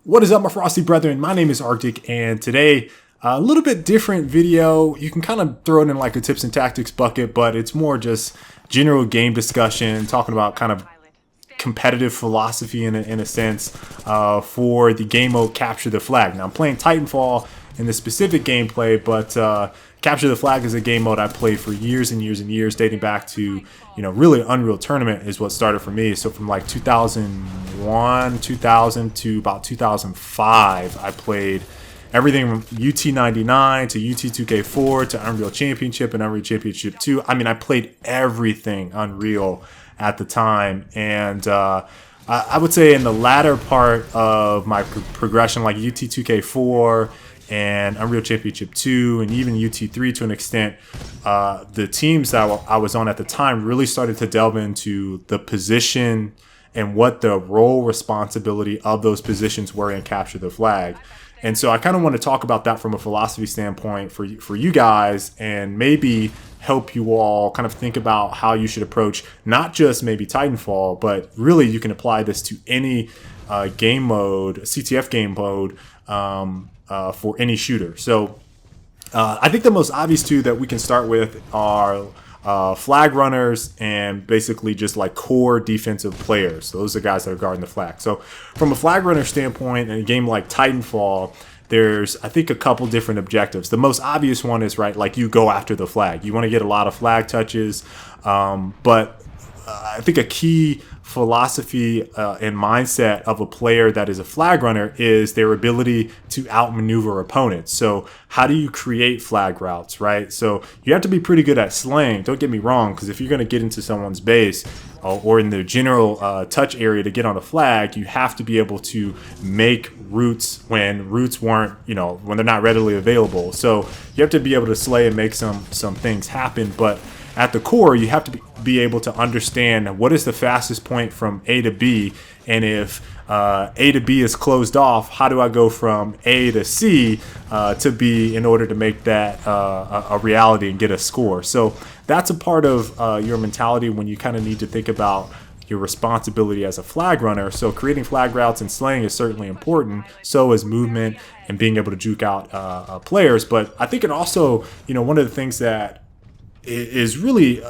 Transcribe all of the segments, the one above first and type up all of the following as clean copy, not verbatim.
What is up, my frosty brethren? My name is Arctic, and today a little bit different video. You can kind of throw it in like a tips and tactics bucket, but it's more just general game discussion, talking about kind of competitive philosophy in a sense for the game mode Capture the Flag. Now I'm playing Titanfall in this specific gameplay, but Capture the Flag is a game mode I played for years and years and years, dating back to, really Unreal Tournament is what started for me. So from like 2001, 2000 to about 2005, I played everything from UT99 to UT2K4 to Unreal Championship and Unreal Championship 2. I mean, I played everything Unreal at the time, and I would say in the latter part of my progression, like UT2K4 and Unreal Championship 2 and even UT3 to an extent, the teams that I was on at the time really started to delve into the position and what the role responsibility of those positions were in Capture the Flag. And so I kind of want to talk about that from a philosophy standpoint for you guys, and maybe help you all kind of think about how you should approach not just maybe Titanfall, but really you can apply this to any game mode, CTF game mode, for any shooter. So I think the most obvious two that we can start with are flag runners and basically just like core defensive players. So those are guys that are guarding the flag. So from a flag runner standpoint, in a game like Titanfall, there's, I think, a couple different objectives. The most obvious one is, right, like you go after the flag. You want to get a lot of flag touches, but I think a key philosophy and mindset of a player that is a flag runner is their ability to outmaneuver opponents. So how do you create flag routes, right? So you have to be pretty good at slaying. Don't get me wrong, because if you're going to get into someone's base or in the general touch area to get on a flag, you have to be able to make routes when routes weren't, when they're not readily available. So you have to be able to slay and make some things happen. But at the core, you have to be able to understand what is the fastest point from A to B, and if A to B is closed off, how do I go from A to C to B in order to make that a reality and get a score? So that's a part of your mentality when you kind of need to think about your responsibility as a flag runner. So creating flag routes and slaying is certainly important. So is movement and being able to juke out players. But I think it also, one of the things that is really,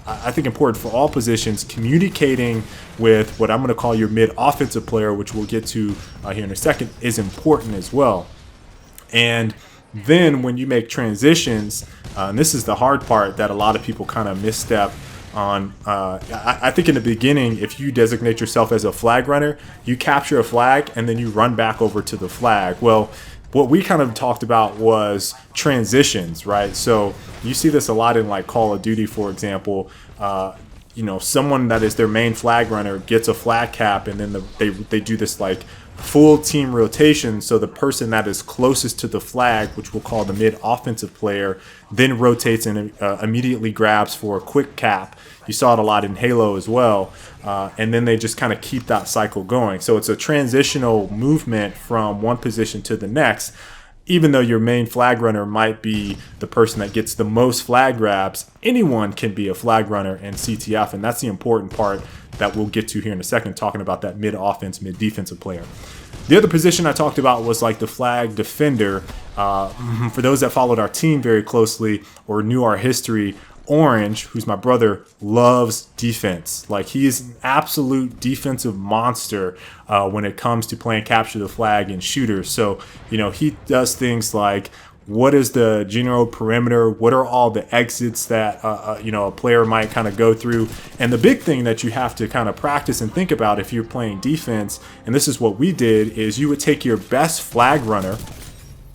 I think, important for all positions, communicating with what I'm going to call your mid-offensive player, which we'll get to here in a second, is important as well. And then when you make transitions, and this is the hard part that a lot of people kind of misstep on. I think in the beginning, if you designate yourself as a flag runner, you capture a flag and then you run back over to the flag. Well, what we kind of talked about was transitions, right? So you see this a lot in like Call of Duty, for example. Someone that is their main flag runner gets a flag cap, and then they do this like full team rotation. So the person that is closest to the flag, which we'll call the mid-offensive player, then rotates and immediately grabs for a quick cap. You saw it a lot in Halo as well. And then they just kind of keep that cycle going. So it's a transitional movement from one position to the next. Even though your main flag runner might be the person that gets the most flag grabs, anyone can be a flag runner in CTF, and that's the important part that we'll get to here in a second, talking about that mid-offense, mid-defensive player. The other position I talked about was like the flag defender. For those that followed our team very closely or knew our history, Orange, who's my brother, loves defense. Like, he is an absolute defensive monster when it comes to playing Capture the Flag and shooters. So, he does things like, what is the general perimeter? What are all the exits that, a player might kind of go through? And the big thing that you have to kind of practice and think about if you're playing defense, and this is what we did, is you would take your best flag runner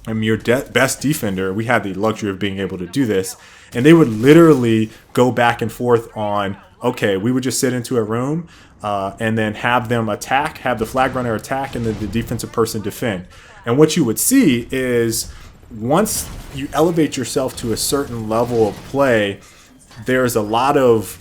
and your best defender. We had the luxury of being able to do this. And they would literally go back and forth on, okay, we would just sit into a room and then have them attack, have the flag runner attack, and then the defensive person defend. And what you would see is once you elevate yourself to a certain level of play, there's a lot of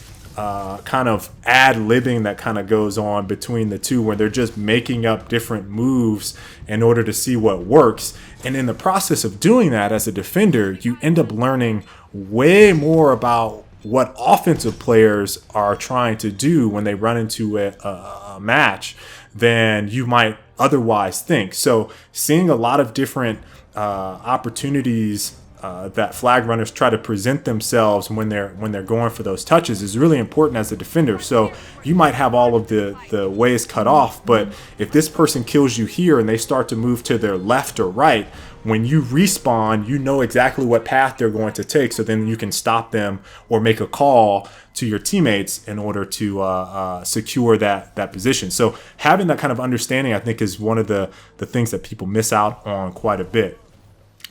kind of ad-libbing that kind of goes on between the two, where they're just making up different moves in order to see what works. And in the process of doing that as a defender, you end up learning way more about what offensive players are trying to do when they run into a match than you might otherwise think. So seeing a lot of different opportunities that flag runners try to present themselves when they're going for those touches is really important as a defender. So you might have all of the ways cut off, but if this person kills you here and they start to move to their left or right, when you respawn, you know exactly what path they're going to take, so then you can stop them or make a call to your teammates in order to secure that position. So having that kind of understanding, I think, is one of the things that people miss out on quite a bit.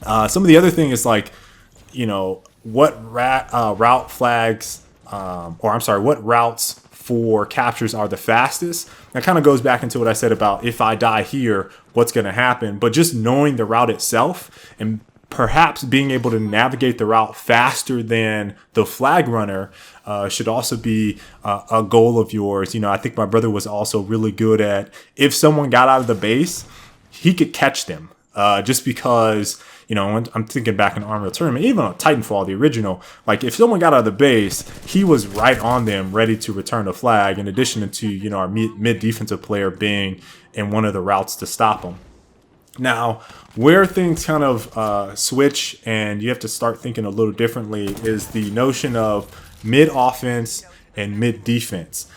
Some of the other thing is like, what route flags, what routes for captures are the fastest. That kind of goes back into what I said about if I die here, what's going to happen. But just knowing the route itself and perhaps being able to navigate the route faster than the flag runner should also be a goal of yours. I think my brother was also really good at, if someone got out of the base, he could catch them just because, I'm thinking back in Unreal Tournament, even on Titanfall, the original, like if someone got out of the base, he was right on them, ready to return the flag, in addition to, our mid defensive player being in one of the routes to stop them. Now, where things kind of switch and you have to start thinking a little differently is the notion of mid offense and mid defense.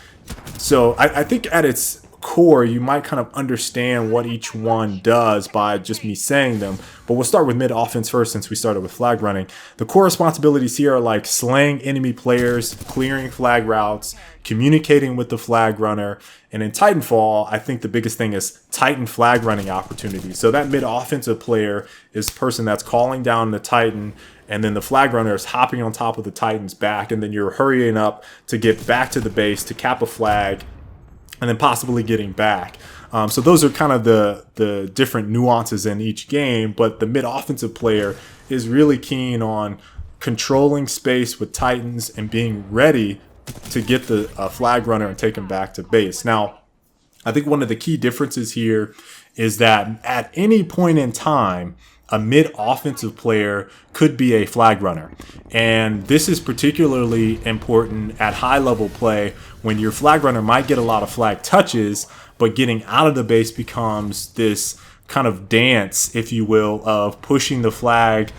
So I think at its core, you might kind of understand what each one does by just me saying them. But we'll start with mid offense first, since we started with flag running. The core responsibilities here are like slaying enemy players, clearing flag routes, communicating with the flag runner. And in Titanfall, I think the biggest thing is Titan flag running opportunities. So that mid offensive player is the person that's calling down the Titan, and then the flag runner is hopping on top of the Titan's back, and then you're hurrying up to get back to the base to cap a flag, and then possibly getting back. So those are kind of the different nuances in each game, but the mid-offensive player is really keen on controlling space with Titans and being ready to get the flag runner and take him back to base. Now, I think one of the key differences here is that at any point in time, a mid-offensive player could be a flag runner. And this is particularly important at high-level play when your flag runner might get a lot of flag touches, but getting out of the base becomes this kind of dance, if you will, of pushing the flag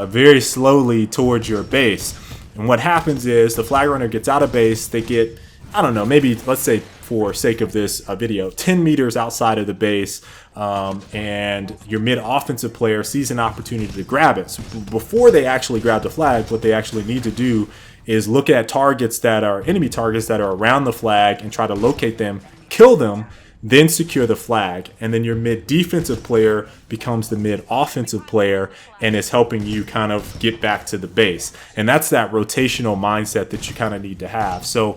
very slowly towards your base. And what happens is the flag runner gets out of base, they get, I don't know, maybe, let's say for sake of this video, 10 meters outside of the base, and your mid-offensive player sees an opportunity to grab it. So before they actually grab the flag, what they actually need to do is look at targets that are enemy targets that are around the flag and try to locate them, kill them, then secure the flag. And then your mid-defensive player becomes the mid-offensive player and is helping you kind of get back to the base. And that's that rotational mindset that you kind of need to have. So,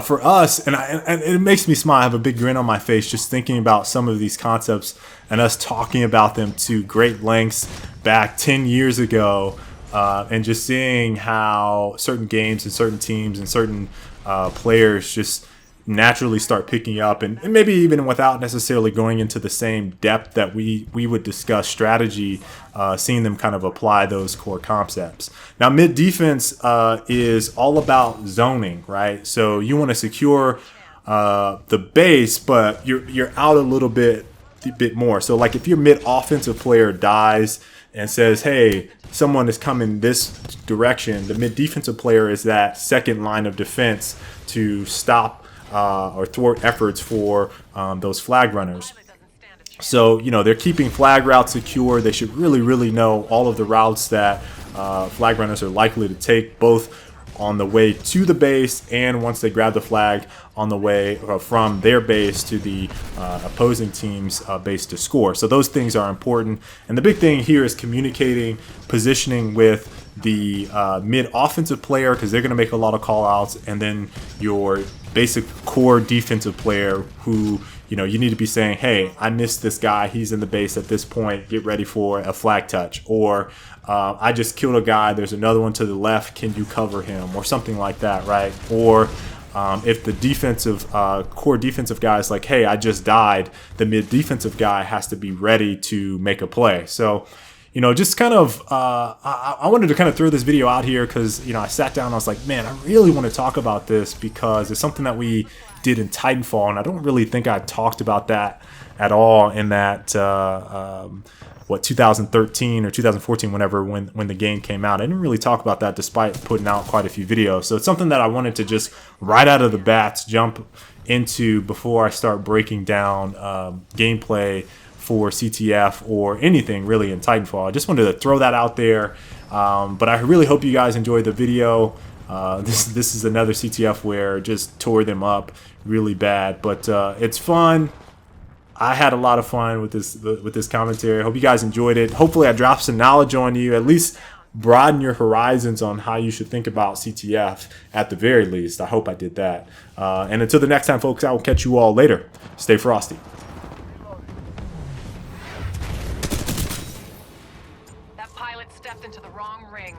for us, and it makes me smile. I have a big grin on my face just thinking about some of these concepts and us talking about them to great lengths back 10 years ago, and just seeing how certain games and certain teams and certain players just naturally start picking up, and maybe even without necessarily going into the same depth that we would discuss strategy, seeing them kind of apply those core concepts. Now, mid defense is all about zoning, right? So you want to secure the base, but you're out a little bit more. So like if your mid offensive player dies and says, hey, someone is coming this direction, the mid defensive player is that second line of defense to stop or thwart efforts for those flag runners. So, they're keeping flag routes secure. They should really know all of the routes that flag runners are likely to take, both on the way to the base and once they grab the flag on the way from their base to the opposing team's base to score. So those things are important. And the big thing here is communicating, positioning with the mid-offensive player, because they're going to make a lot of call-outs, and then your basic core defensive player who, you need to be saying, hey, I missed this guy. He's in the base at this point. Get ready for a flag touch. Or I just killed a guy. There's another one to the left. Can you cover him? Or something like that, right? Or if the defensive core defensive guy is like, hey, I just died, the mid-defensive guy has to be ready to make a play. So, just kind of, I wanted to kind of throw this video out here because, I sat down and I was like, man, I really want to talk about this because it's something that we did in Titanfall, and I don't really think I talked about that at all in that 2013 or 2014, whenever when the game came out. I didn't really talk about that despite putting out quite a few videos. So it's something that I wanted to just right out of the bats jump into before I start breaking down gameplay for CTF or anything really in Titanfall. I just wanted to throw that out there. But I really hope you guys enjoyed the video. This is another CTF where it just tore them up really bad, but it's fun. I had a lot of fun with this commentary. I hope you guys enjoyed it. Hopefully I dropped some knowledge on you, at least broaden your horizons on how you should think about CTF at the very least. I hope I did that. And until the next time, folks, I will catch you all later. Stay frosty. That pilot stepped into the wrong ring.